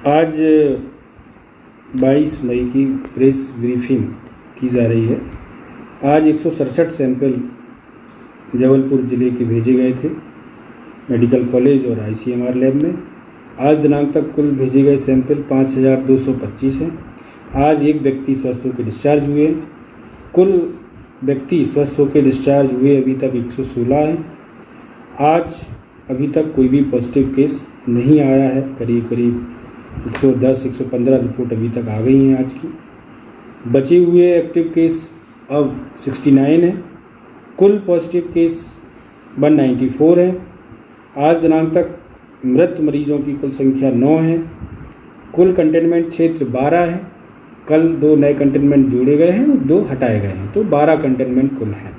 आज 22 मई की press briefing की जा रही है। आज 167 सैंपल जबलपुर ज़िले के भेजे गए थे मेडिकल कॉलेज और ICMR लैब में। आज दिनांक तक कुल भेजे गए सैंपल 5225 हैं। आज एक व्यक्ति स्वस्थ होकर डिस्चार्ज हुए। कुल व्यक्ति स्वस्थ होकर डिस्चार्ज हुए अभी तक 116 हैं। आज अभी तक कोई भी पॉजिटिव केस नहीं आया है। करीब 110-115 रिपोर्ट अभी तक आ गई हैं आज की। बचे हुए एक्टिव केस अब 69 हैं। कुल पॉजिटिव केस 194 है। आज दिनांक तक मृत मरीजों की कुल संख्या 9 है। कुल कंटेनमेंट क्षेत्र 12 है। कल 2 नए कंटेनमेंट जोड़े गए हैं और 2 हटाए गए हैं, तो 12 कंटेनमेंट कुल हैं।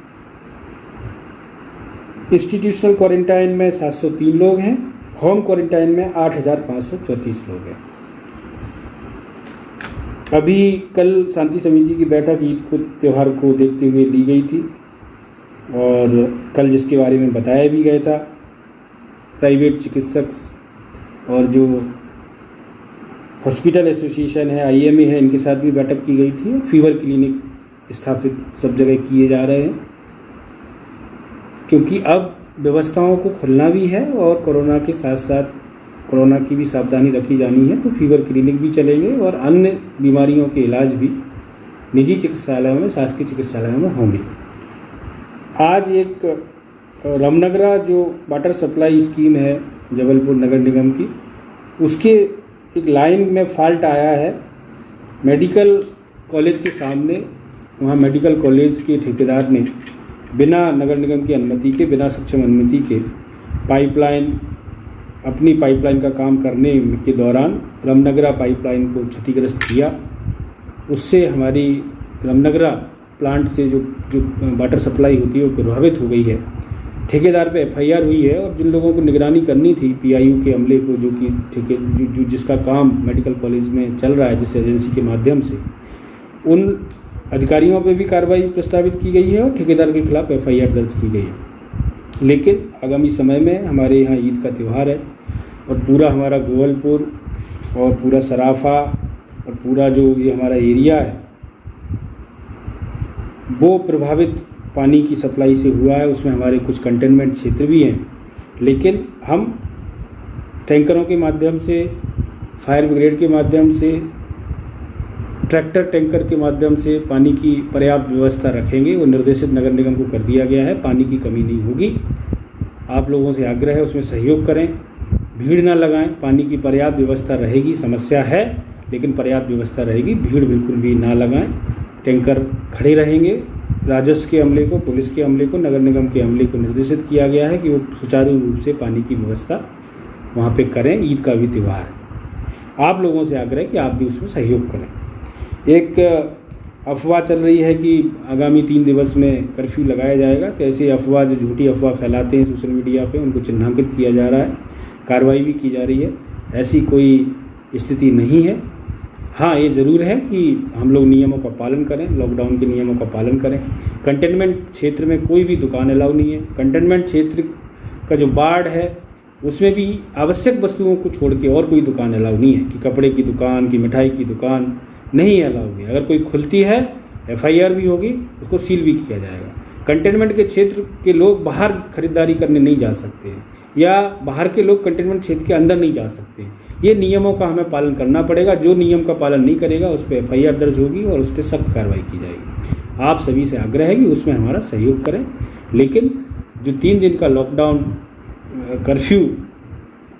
इंस्टीट्यूशनल क्वारंटाइन में 703 लोग हैं। होम क्वारंटाइन में 8534 लोग हैं। अभी कल शांति समिति की बैठक ईद को त्यौहार को देखते हुए ली गई थी और कल जिसके बारे में बताया भी गया था, प्राइवेट चिकित्सक और जो हॉस्पिटल एसोसिएशन है, IMA है, इनके साथ भी बैठक की गई थी। फीवर क्लिनिक स्थापित सब जगह किए जा रहे हैं क्योंकि अब व्यवस्थाओं को खुलना भी है और कोरोना के साथ साथ कोरोना की भी सावधानी रखी जानी है, तो फीवर क्लिनिक भी चलेंगे और अन्य बीमारियों के इलाज भी निजी चिकित्सालयों में, शासकीय चिकित्सालयों में होंगे। आज एक रामनगरा जो वाटर सप्लाई स्कीम है जबलपुर नगर निगम की, उसके एक लाइन में फॉल्ट आया है मेडिकल कॉलेज के सामने। वहाँ मेडिकल कॉलेज के ठेकेदार ने बिना नगर निगम की अनुमति के, बिना सक्षम अनुमति के अपनी पाइपलाइन का काम करने के दौरान रामनगरा पाइपलाइन को क्षतिग्रस्त किया। उससे हमारी रामनगरा प्लांट से जो वाटर सप्लाई होती है वो प्रभावित हो गई है। ठेकेदार पे FIR हुई है और जिन लोगों को निगरानी करनी थी PIU के अमले को, जो कि जिसका काम मेडिकल कॉलेज में चल रहा है जिस एजेंसी के माध्यम से, उन अधिकारियों पे भी कार्रवाई प्रस्तावित की गई है और ठेकेदार के खिलाफ FIR दर्ज की गई है। लेकिन आगामी समय में हमारे यहाँ ईद का त्यौहार है और पूरा हमारा गोवलपुर और पूरा सराफा और पूरा जो ये हमारा एरिया है वो प्रभावित पानी की सप्लाई से हुआ है। उसमें हमारे कुछ कंटेनमेंट क्षेत्र भी हैं, लेकिन हम टैंकरों के माध्यम से, फायर ब्रिगेड के माध्यम से, ट्रैक्टर टैंकर के माध्यम से पानी की पर्याप्त व्यवस्था रखेंगे। वो निर्देशित नगर निगम को कर दिया गया है। पानी की कमी नहीं होगी। आप लोगों से आग्रह है उसमें सहयोग करें, भीड़ ना लगाएं। पानी की पर्याप्त व्यवस्था रहेगी। समस्या है लेकिन पर्याप्त व्यवस्था रहेगी। भीड़ बिल्कुल भी ना लगाएं। टैंकर खड़े रहेंगे। राजस्व के अमले को, पुलिस के अमले को, नगर निगम के अमले को निर्देशित किया गया है कि वो सुचारू रूप से पानी की व्यवस्था वहाँ पे करें। ईद का भी त्यौहार है। आप लोगों से आग्रह है कि आप भी उसमें सहयोग करें। एक अफवाह चल रही है कि आगामी 3 दिवस में कर्फ्यू लगाया जाएगा, तो ऐसे अफवाह जो झूठी अफवाह फैलाते हैं सोशल मीडिया पे, उनको चिन्हांकित किया जा रहा है, कार्रवाई भी की जा रही है। ऐसी कोई स्थिति नहीं है। हाँ, ये ज़रूर है कि हम लोग नियमों का पालन करें, लॉकडाउन के नियमों का पालन करें। कंटेनमेंट क्षेत्र में कोई भी दुकान अलाउ नहीं है। कंटेनमेंट क्षेत्र का जो वार्ड है उसमें भी आवश्यक वस्तुओं को छोड़ के और कोई दुकान अलाउ नहीं है कि कपड़े की दुकान, की मिठाई की दुकान नहीं अलाउ है। अगर कोई खुलती है FIR भी होगी, उसको सील भी किया जाएगा। कंटेनमेंट के क्षेत्र के लोग बाहर खरीदारी करने नहीं जा सकते हैं या बाहर के लोग कंटेनमेंट क्षेत्र के अंदर नहीं जा सकते हैं। ये नियमों का हमें पालन करना पड़ेगा। जो नियम का पालन नहीं करेगा उस पर FIR दर्ज होगी और उस पर सख्त कार्रवाई की जाएगी। आप सभी से आग्रह है कि उसमें हमारा सहयोग करें। लेकिन जो 3 दिन का लॉकडाउन कर्फ्यू,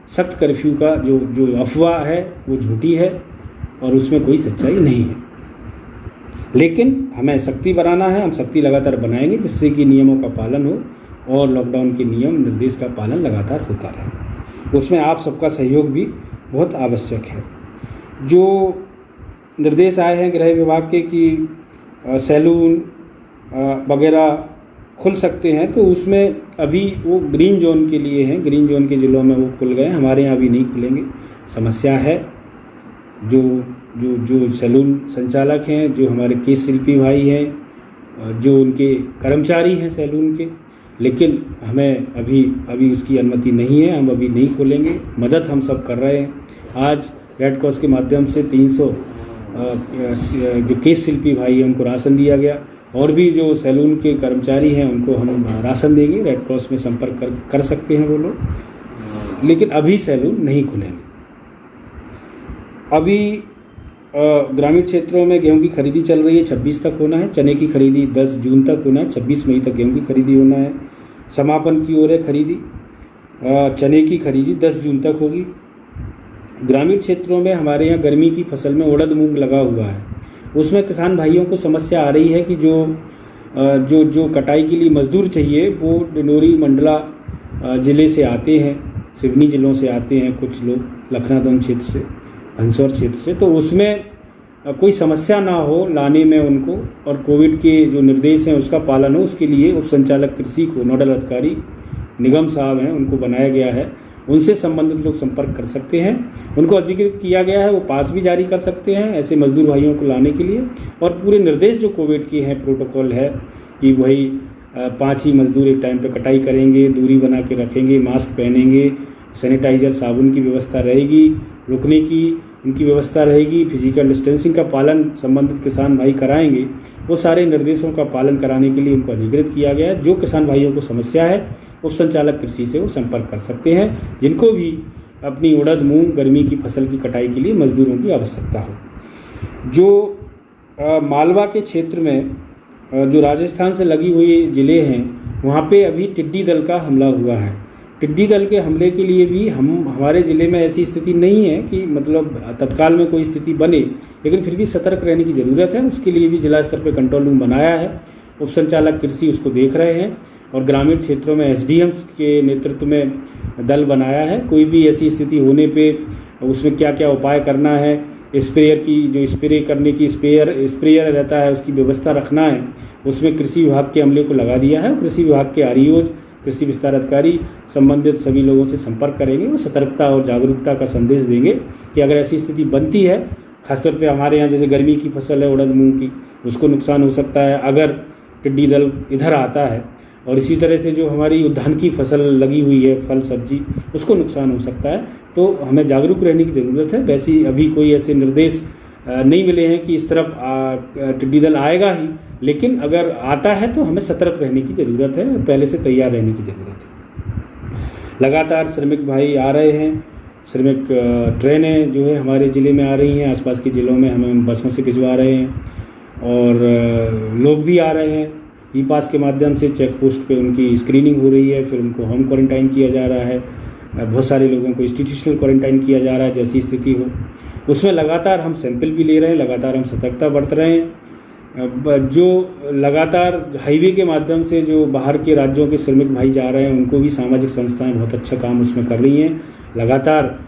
सख्त कर्फ्यू का जो अफवाह है वो झूठी है और उसमें कोई सच्चाई नहीं है। लेकिन हमें सख्ती बनाना है। हम सख्ती लगातार बनाएंगे जिससे कि नियमों का पालन हो और लॉकडाउन के नियम निर्देश का पालन लगातार होता रहे। उसमें आप सबका सहयोग भी बहुत आवश्यक है। जो निर्देश आए हैं गृह विभाग के कि सैलून वगैरह खुल सकते हैं, तो उसमें अभी वो ग्रीन जोन के लिए हैं। ग्रीन जोन के ज़िलों में वो खुल गए, हमारे यहाँ अभी नहीं खुलेंगे। समस्या है। जो सैलून संचालक हैं, जो हमारे केश शिल्पी भाई हैं, जो उनके कर्मचारी हैं सैलून के, लेकिन हमें अभी उसकी अनुमति नहीं है। हम अभी नहीं खोलेंगे। मदद हम सब कर रहे हैं। आज रेड क्रॉस के माध्यम से 300 जो केश शिल्पी भाई हैं उनको राशन दिया गया, और भी जो सैलून के कर्मचारी हैं उनको हम राशन देंगे। रेड क्रॉस में संपर्क कर सकते हैं वो लोग, लेकिन अभी सैलून नहीं खुलेंगे। अभी ग्रामीण क्षेत्रों में गेहूं की खरीदी चल रही है, 26 तक होना है। चने की खरीदी 10 जून तक होना है, 26 मई तक गेहूं की खरीदी होना है। समापन की ओर है खरीदी, चने की खरीदी 10 जून तक होगी। ग्रामीण क्षेत्रों में हमारे यहाँ गर्मी की फसल में उड़द मूंग लगा हुआ है, उसमें किसान भाइयों को समस्या आ रही है कि जो कटाई के लिए मजदूर चाहिए वो डिंडोरी मंडला ज़िले से आते हैं, सिवनी ज़िलों से आते हैं, कुछ लोग लखनादौन क्षेत्र से, हंसौर क्षेत्र से, तो उसमें कोई समस्या ना हो लाने में उनको, और कोविड के जो निर्देश हैं उसका पालन हो, उसके लिए उप संचालक कृषि को नोडल अधिकारी निगम साहब हैं उनको बनाया गया है। उनसे संबंधित लोग संपर्क कर सकते हैं, उनको अधिकृत किया गया है, वो पास भी जारी कर सकते हैं ऐसे मजदूर भाइयों को लाने के लिए। और पूरे निर्देश जो कोविड के हैं, प्रोटोकॉल है कि वही 5 ही मजदूर एक टाइम पे कटाई करेंगे, दूरी बना के रखेंगे, मास्क पहनेंगे, सैनिटाइजर साबुन की व्यवस्था रहेगी, रुकने की उनकी व्यवस्था रहेगी, फिजिकल डिस्टेंसिंग का पालन संबंधित किसान भाई कराएंगे। वो सारे निर्देशों का पालन कराने के लिए उनको अधिकृत किया गया है। जो किसान भाइयों को समस्या है उप संचालक कृषि से वो संपर्क कर सकते हैं, जिनको भी अपनी उड़द मूंग गर्मी की फसल की कटाई के लिए मजदूरों की आवश्यकता हो। जो मालवा के क्षेत्र में जो राजस्थान से लगी हुई ज़िले हैं वहाँ पे अभी टिड्डी दल का हमला हुआ है। टिड्डी दल के हमले के लिए भी हमारे ज़िले में ऐसी स्थिति नहीं है कि मतलब तत्काल में कोई स्थिति बने, लेकिन फिर भी सतर्क रहने की ज़रूरत है। उसके लिए भी जिला स्तर पर कंट्रोल रूम बनाया है, उप संचालक कृषि उसको देख रहे हैं, और ग्रामीण क्षेत्रों में एसडीएम्स के नेतृत्व में दल बनाया है। कोई भी ऐसी स्थिति होने पे उसमें क्या क्या उपाय करना है, स्प्रेयर की जो स्प्रे करने की स्प्रेयर रहता है उसकी व्यवस्था रखना है, उसमें कृषि विभाग के अमले को लगा दिया है। कृषि विभाग के आरईओ, कृषि विस्तार अधिकारी संबंधित सभी लोगों से संपर्क करेंगे, वो सतर्कता और जागरूकता का संदेश देंगे कि अगर ऐसी स्थिति बनती है, खासतौर पे हमारे यहाँ जैसे गर्मी की फसल है उड़द मूंग की, उसको नुकसान हो सकता है अगर टिड्डी दल इधर आता है, और इसी तरह से जो हमारी उद्यान की फसल लगी हुई है फल सब्जी, उसको नुकसान हो सकता है। तो हमें जागरूक रहने की ज़रूरत है। वैसे अभी कोई ऐसे निर्देश नहीं मिले हैं कि इस तरफ टिड्डी दल आएगा ही, लेकिन अगर आता है तो हमें सतर्क रहने की ज़रूरत है और पहले से तैयार रहने की ज़रूरत है। लगातार श्रमिक भाई आ रहे हैं, श्रमिक ट्रेनें जो है हमारे ज़िले में आ रही हैं, आसपास के ज़िलों में हमें बसों से भिजवा रहे हैं, और लोग भी आ रहे हैं। ई पास के माध्यम से चेक पोस्ट पे उनकी स्क्रीनिंग हो रही है, फिर उनको होम क्वारंटाइन किया जा रहा है, बहुत सारे लोगों को इंस्टीट्यूशनल क्वारंटाइन किया जा रहा है जैसी स्थिति हो। उसमें लगातार हम सैंपल भी ले रहे हैं, लगातार हम सतर्कता बरत रहे हैं। जो लगातार हाईवे के माध्यम से जो बाहर के राज्यों के श्रमिक भाई जा रहे हैं, उनको भी सामाजिक संस्थाएं बहुत अच्छा काम उसमें कर रही हैं, लगातार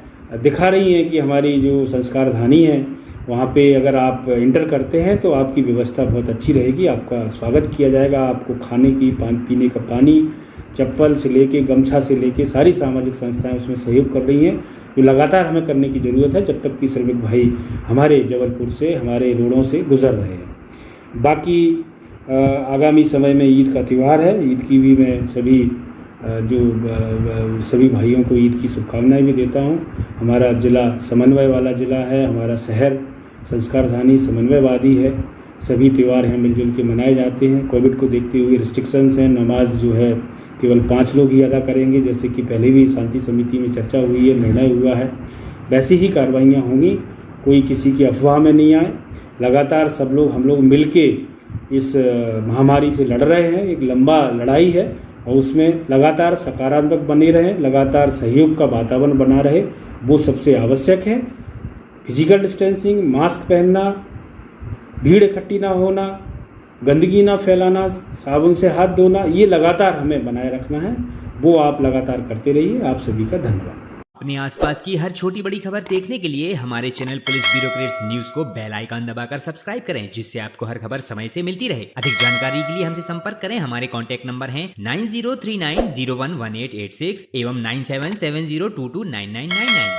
दिखा रही हैं कि हमारी जो संस्कार धानी है वहाँ पे अगर आप इंटर करते हैं तो आपकी व्यवस्था बहुत अच्छी रहेगी, आपका स्वागत किया जाएगा, आपको खाने की पीने का पानी, चप्पल से लेके गमछा से लेके सारी सामाजिक संस्थाएं उसमें सहयोग कर रही हैं, जो लगातार हमें करने की ज़रूरत है जब तक कि श्रमिक भाई हमारे जबलपुर से, हमारे रोडों से गुजर रहे हैं। बाकी आगामी समय में ईद का त्यौहार है, ईद की भी मैं सभी भाइयों को ईद की शुभकामनाएं भी देता हूं। हमारा ज़िला समन्वय वाला ज़िला है, हमारा शहर संस्कारधानी समन्वयवादी है, सभी त्यौहार हैं मिलजुल के मनाए जाते हैं। कोविड को देखते हुए रिस्ट्रिक्शंस हैं, नमाज जो है केवल 5 लोग ही अदा करेंगे, जैसे कि पहले भी शांति समिति में चर्चा हुई है, निर्णय हुआ है, वैसी ही कार्रवाइयाँ होंगी, कोई किसी की अफवाह में नहीं आए। लगातार हम लोग मिल के इस महामारी से लड़ रहे हैं, एक लंबा लड़ाई है, और उसमें लगातार सकारात्मक बने रहें, लगातार सहयोग का वातावरण बना रहे, वो सबसे आवश्यक है। फिजिकल डिस्टेंसिंग, मास्क पहनना, भीड़ इकट्ठी ना होना, गंदगी ना फैलाना, साबुन से हाथ धोना, ये लगातार हमें बनाए रखना है, वो आप लगातार करते रहिए। आप सभी का धन्यवाद। अपने आसपास की हर छोटी बड़ी खबर देखने के लिए हमारे चैनल पुलिस ब्यूरोक्रेट्स न्यूज को बेल आइकन दबाकर सब्सक्राइब करें, जिससे आपको हर खबर समय से मिलती रहे। अधिक जानकारी के लिए हमसे संपर्क करें। हमारे कॉन्टैक्ट नंबर हैं 9039011886 एवं 9770229999।